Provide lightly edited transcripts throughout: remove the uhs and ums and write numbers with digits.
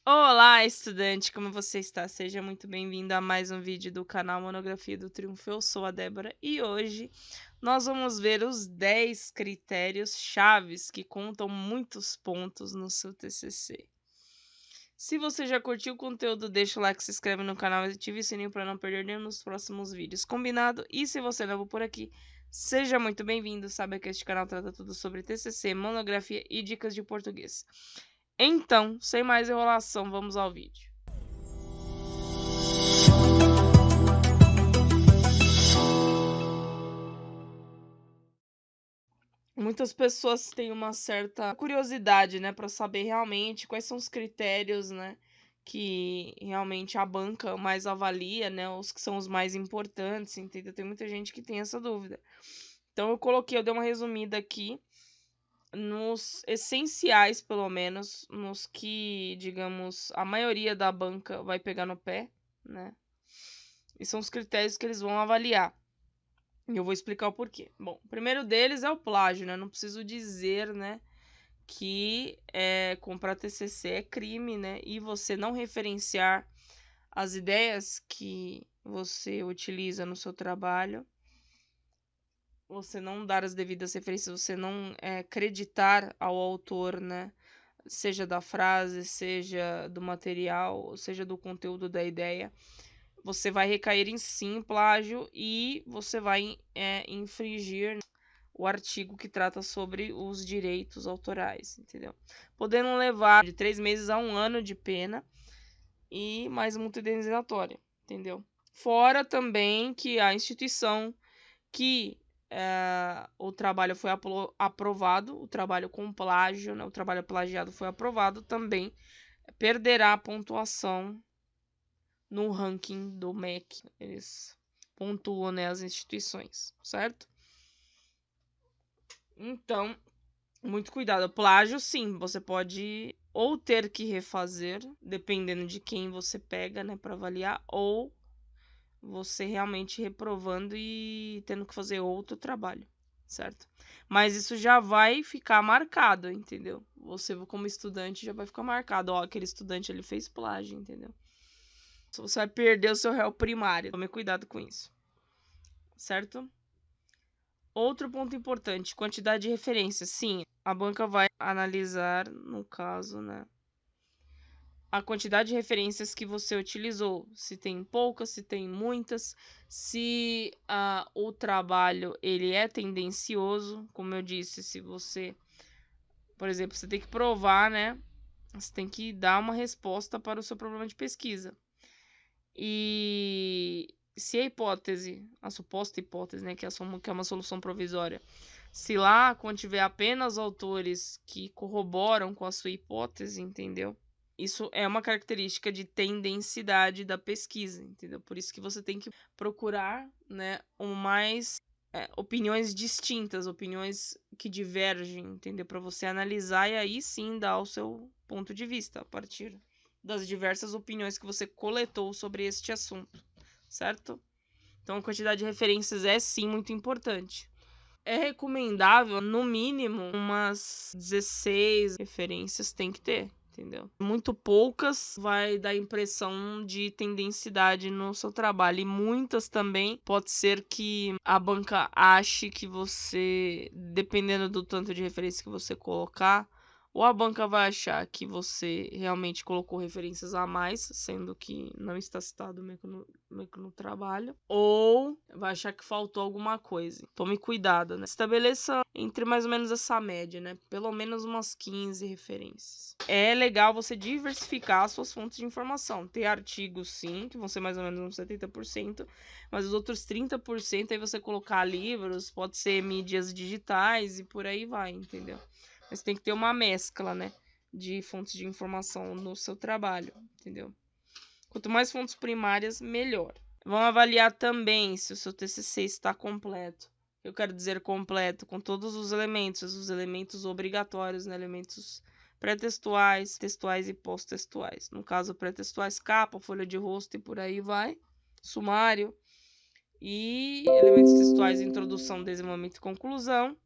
Olá, estudante, como você está? Seja muito bem-vindo a mais um vídeo do canal Monografia do Triunfo. Eu sou a Débora e hoje nós vamos ver os 10 critérios chaves que contam muitos pontos no seu TCC. Se você já curtiu o conteúdo, deixa o like, se inscreve no canal e ative o sininho para não perder nenhum dos próximos vídeos, combinado? E se você é novo por aqui, seja muito bem-vindo. Sabe que este canal trata tudo sobre TCC, monografia e dicas de português. Então, sem mais enrolação, vamos ao vídeo. Muitas pessoas têm uma certa curiosidade, né, para saber realmente quais são os critérios, né, que realmente a banca mais avalia, né, os que são os mais importantes, entendeu? Tem muita gente que tem essa dúvida. Então eu dei uma resumida aqui nos essenciais, pelo menos, nos que, digamos, a maioria da banca vai pegar no pé, né? E são os critérios que eles vão avaliar. E eu vou explicar o porquê. Bom, o primeiro deles é o plágio, né? Não preciso dizer, né, que comprar TCC é crime, né? E você não referenciar as ideias que você utiliza no seu trabalho, você não dar as devidas referências, você não acreditar ao autor, né? Seja da frase, seja do material, seja do conteúdo da ideia, você vai recair em sim plágio e você vai infringir o artigo que trata sobre os direitos autorais, entendeu? Podendo levar de 3 meses a 1 ano de pena e mais multa indenizatória, entendeu? Fora também que a instituição que o trabalho foi aprovado, o trabalho com plágio, né, o trabalho plagiado foi aprovado, também perderá a pontuação no ranking do MEC. Eles pontuam, né, as instituições, certo? Então, muito cuidado. Plágio, sim, você pode ou ter que refazer, dependendo de quem você pega, né, para avaliar, ou você realmente reprovando e tendo que fazer outro trabalho, certo? Mas isso já vai ficar marcado, entendeu? Você, como estudante, já vai ficar marcado. Ó, aquele estudante ele fez plágio, entendeu? Você vai perder o seu réu primário. Tome cuidado com isso, certo? Outro ponto importante, quantidade de referências. Sim, a banca vai analisar, no caso, né, a quantidade de referências que você utilizou. Se tem poucas, se tem muitas, se o trabalho ele é tendencioso. Como eu disse, se você, por exemplo, você tem que provar, né? Você tem que dar uma resposta para o seu problema de pesquisa. E se a hipótese, a suposta hipótese, né, que é uma solução provisória, se lá quando tiver apenas autores que corroboram com a sua hipótese, entendeu? Isso é uma característica de tendencidade da pesquisa, entendeu? Por isso que você tem que procurar, né, opiniões distintas, opiniões que divergem, entendeu? Para você analisar e aí sim dar o seu ponto de vista a partir das diversas opiniões que você coletou sobre este assunto, certo? Então a quantidade de referências é sim muito importante. É recomendável, no mínimo, umas 16 referências tem que ter, entendeu? Muito poucas vai dar impressão de tendencidade no seu trabalho. E muitas também pode ser que a banca ache que você, dependendo do tanto de referência que você colocar, ou a banca vai achar que você realmente colocou referências a mais, sendo que não está citado meio que no trabalho, ou vai achar que faltou alguma coisa. Tome cuidado, né? Estabeleça entre mais ou menos essa média, né? Pelo menos umas 15 referências. É legal você diversificar as suas fontes de informação. Ter artigos, sim, que vão ser mais ou menos uns 70%, mas os outros 30% aí você colocar livros, pode ser mídias digitais e por aí vai, entendeu? Mas tem que ter uma mescla, né, de fontes de informação no seu trabalho, entendeu? Quanto mais fontes primárias, melhor. Vão avaliar também se o seu TCC está completo. Eu quero dizer completo, com todos os elementos obrigatórios, né, elementos pré-textuais, textuais e pós-textuais. No caso, pré-textuais, capa, folha de rosto e por aí vai. Sumário. E elementos textuais, introdução, desenvolvimento e conclusão.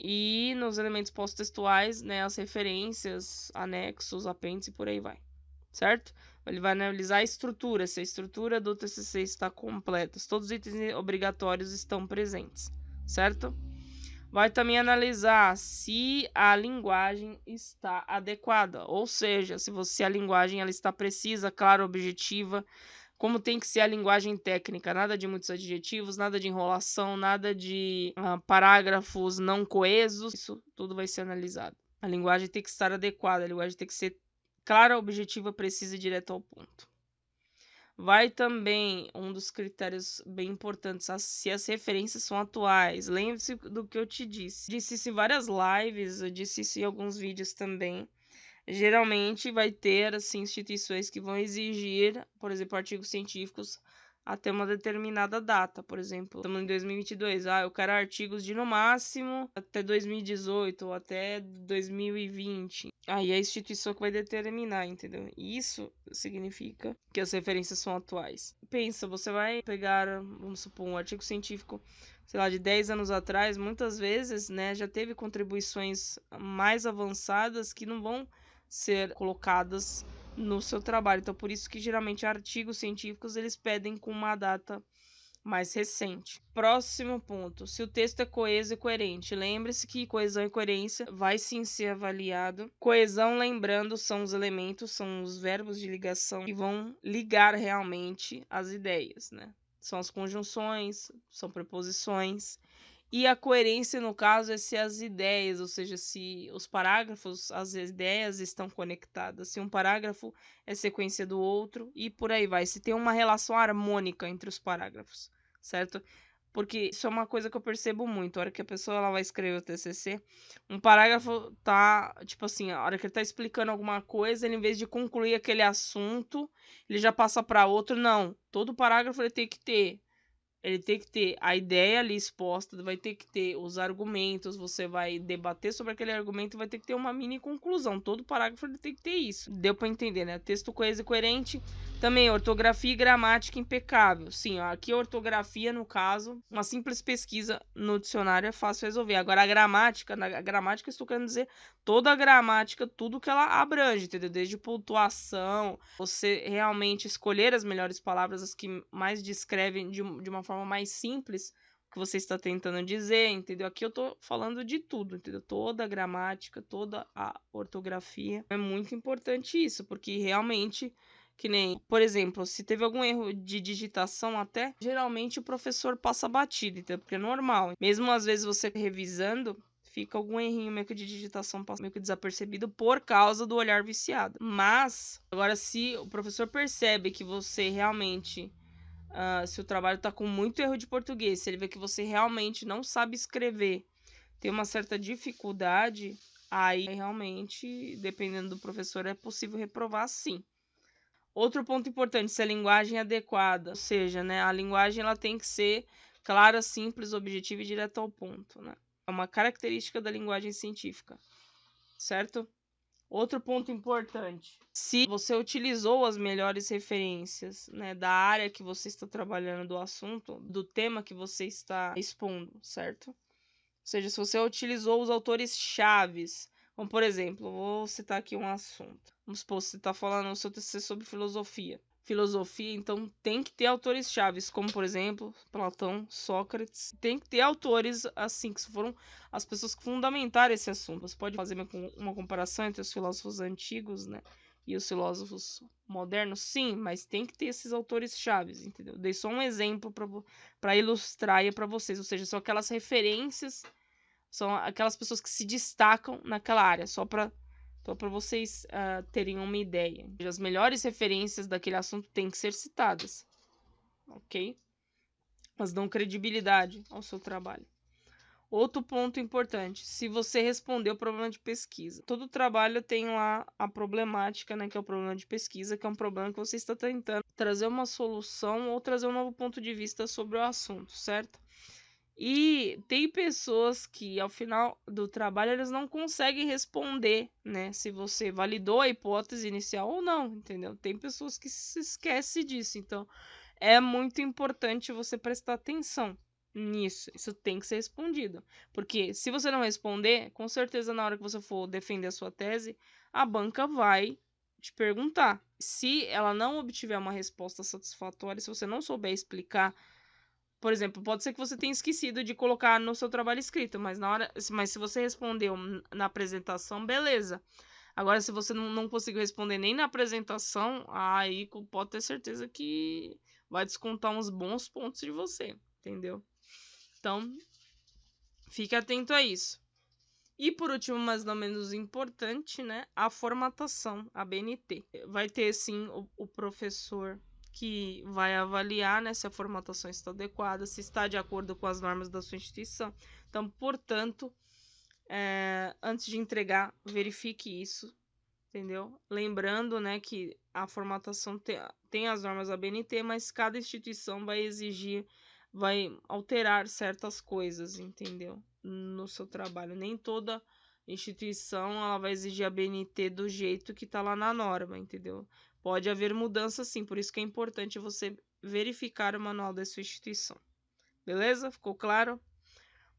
E nos elementos pós-textuais, né, as referências, anexos, apêndice e por aí vai, certo? Ele vai analisar a estrutura, se a estrutura do TCC está completa, se todos os itens obrigatórios estão presentes, certo? Vai também analisar se a linguagem está adequada, ou seja, se a linguagem ela está precisa, clara, objetiva, como tem que ser a linguagem técnica, nada de muitos adjetivos, nada de enrolação, nada de parágrafos não coesos, isso tudo vai ser analisado. A linguagem tem que estar adequada, a linguagem tem que ser clara, objetiva, precisa e direta ao ponto. Vai também um dos critérios bem importantes, se as referências são atuais. Lembre-se do que eu te disse. Disse isso em várias lives, eu disse isso em alguns vídeos também. Geralmente vai ter assim, instituições que vão exigir, por exemplo, artigos científicos até uma determinada data. Por exemplo, estamos em 2022, eu quero artigos de no máximo até 2018 ou até 2020. Aí é a instituição que vai determinar, entendeu? Isso significa que as referências são atuais. Pensa, você vai pegar, vamos supor, um artigo científico, sei lá, de 10 anos atrás, muitas vezes, né, já teve contribuições mais avançadas que não vão ser colocadas no seu trabalho. Então, por isso que geralmente artigos científicos eles pedem com uma data mais recente. Próximo ponto, se o texto é coeso e coerente. Lembre-se que coesão e coerência vai sim ser avaliado. Coesão, lembrando, são os elementos, são os verbos de ligação que vão ligar realmente as ideias, né? São as conjunções, são preposições. E a coerência, no caso, é se as ideias, ou seja, se os parágrafos, as ideias estão conectadas. Se um parágrafo é sequência do outro e por aí vai. Se tem uma relação harmônica entre os parágrafos, certo? Porque isso é uma coisa que eu percebo muito. A hora que a pessoa ela vai escrever o TCC, um parágrafo tá, tipo assim, a hora que ele tá explicando alguma coisa, ele, em vez de concluir aquele assunto, ele já passa para outro. Não, todo parágrafo ele tem que ter a ideia ali exposta, vai ter que ter os argumentos, você vai debater sobre aquele argumento, vai ter que ter uma mini conclusão. Todo parágrafo ele tem que ter isso. Deu para entender, né? Texto coeso e coerente. Também ortografia e gramática impecável. Sim, ó, aqui a ortografia, no caso, uma simples pesquisa no dicionário é fácil resolver. Agora a gramática, estou querendo dizer toda a gramática, tudo que ela abrange, entendeu? Desde pontuação, você realmente escolher as melhores palavras, as que mais descrevem de uma forma mais simples o que você está tentando dizer, entendeu? Aqui eu tô falando de tudo, entendeu? Toda a gramática, toda a ortografia. É muito importante isso, porque realmente, que nem, por exemplo, se teve algum erro de digitação até, geralmente o professor passa batido, entendeu? Porque é normal. Mesmo às vezes você revisando, fica algum errinho meio que de digitação meio que desapercebido por causa do olhar viciado. Mas, agora se o professor percebe que você realmente, se o trabalho tá com muito erro de português, se ele vê que você realmente não sabe escrever, tem uma certa dificuldade, aí realmente, dependendo do professor, é possível reprovar sim. Outro ponto importante, se a linguagem é adequada, ou seja, né, a linguagem ela tem que ser clara, simples, objetiva e direta ao ponto, né? É uma característica da linguagem científica, certo? Outro ponto importante, se você utilizou as melhores referências, né, da área que você está trabalhando, do assunto, do tema que você está expondo, certo? Ou seja, se você utilizou os autores chaves, como por exemplo, vou citar aqui um assunto. Vamos supor, você está falando no seu TCC sobre filosofia. Filosofia, então tem que ter autores chaves, como por exemplo, Platão, Sócrates. Tem que ter autores assim, que foram as pessoas que fundamentaram esse assunto. Você pode fazer uma comparação entre os filósofos antigos, né, e os filósofos modernos, sim, mas tem que ter esses autores chaves, entendeu? Dei só um exemplo para ilustrar aí para vocês, ou seja, são aquelas referências, são aquelas pessoas que se destacam naquela área, só para vocês terem uma ideia. As melhores referências daquele assunto têm que ser citadas, ok? Elas dão credibilidade ao seu trabalho. Outro ponto importante, se você respondeu o problema de pesquisa. Todo trabalho tem lá a problemática, né, que é o problema de pesquisa, que é um problema que você está tentando trazer uma solução ou trazer um novo ponto de vista sobre o assunto, certo? E tem pessoas que, ao final do trabalho, eles não conseguem responder, né? Se você validou a hipótese inicial ou não, entendeu? Tem pessoas que se esquecem disso. Então, é muito importante você prestar atenção, nisso. Isso tem que ser respondido. Porque se você não responder, com certeza na hora que você for defender a sua tese, a banca vai te perguntar. Se ela não obtiver uma resposta satisfatória, se você não souber explicar, por exemplo, pode ser que você tenha esquecido de colocar no seu trabalho escrito, mas se você respondeu na apresentação, beleza. Agora, se você não conseguiu responder nem na apresentação, aí pode ter certeza que vai descontar uns bons pontos de você, entendeu? Então, fique atento a isso. E por último, mas não menos importante, né, a formatação, a BNT. Vai ter sim o professor que vai avaliar, né, se a formatação está adequada, se está de acordo com as normas da sua instituição. Então, portanto, antes de entregar, verifique isso, entendeu? Lembrando, né, que a formatação tem as normas da BNT, mas cada instituição vai alterar certas coisas, entendeu? No seu trabalho. Nem toda instituição ela vai exigir a BNT do jeito que tá lá na norma, entendeu? Pode haver mudança sim, por isso que é importante você verificar o manual da sua instituição. Beleza? Ficou claro?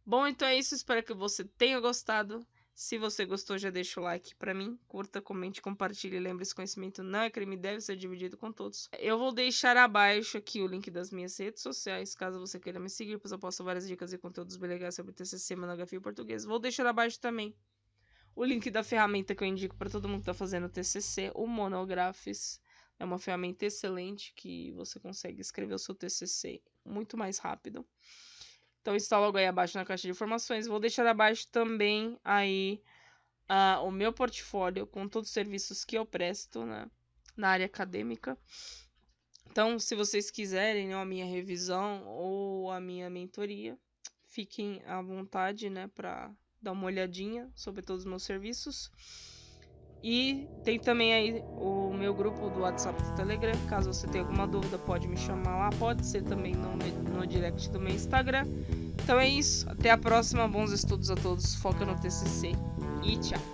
Bom, então é isso. Espero que você tenha gostado. Se você gostou, já deixa o like pra mim. Curta, comente, compartilhe. Lembre, esse conhecimento não é crime, deve ser dividido com todos. Eu vou deixar abaixo aqui o link das minhas redes sociais, caso você queira me seguir, pois eu posto várias dicas e conteúdos bem legais sobre TCC, monografia e português. Vou deixar abaixo também o link da ferramenta que eu indico para todo mundo que está fazendo TCC, o Monographs. É uma ferramenta excelente que você consegue escrever o seu TCC muito mais rápido. Então está logo aí abaixo na caixa de informações. Vou deixar abaixo também aí o meu portfólio com todos os serviços que eu presto, né, na área acadêmica. Então, se vocês quiserem, né, a minha revisão ou a minha mentoria, fiquem à vontade, né, para dar uma olhadinha sobre todos os meus serviços. E tem também aí o meu grupo do WhatsApp e do Telegram. Caso você tenha alguma dúvida, pode me chamar lá. Pode ser também no direct do meu Instagram. Então é isso. Até a próxima. Bons estudos a todos. Foca no TCC. E tchau.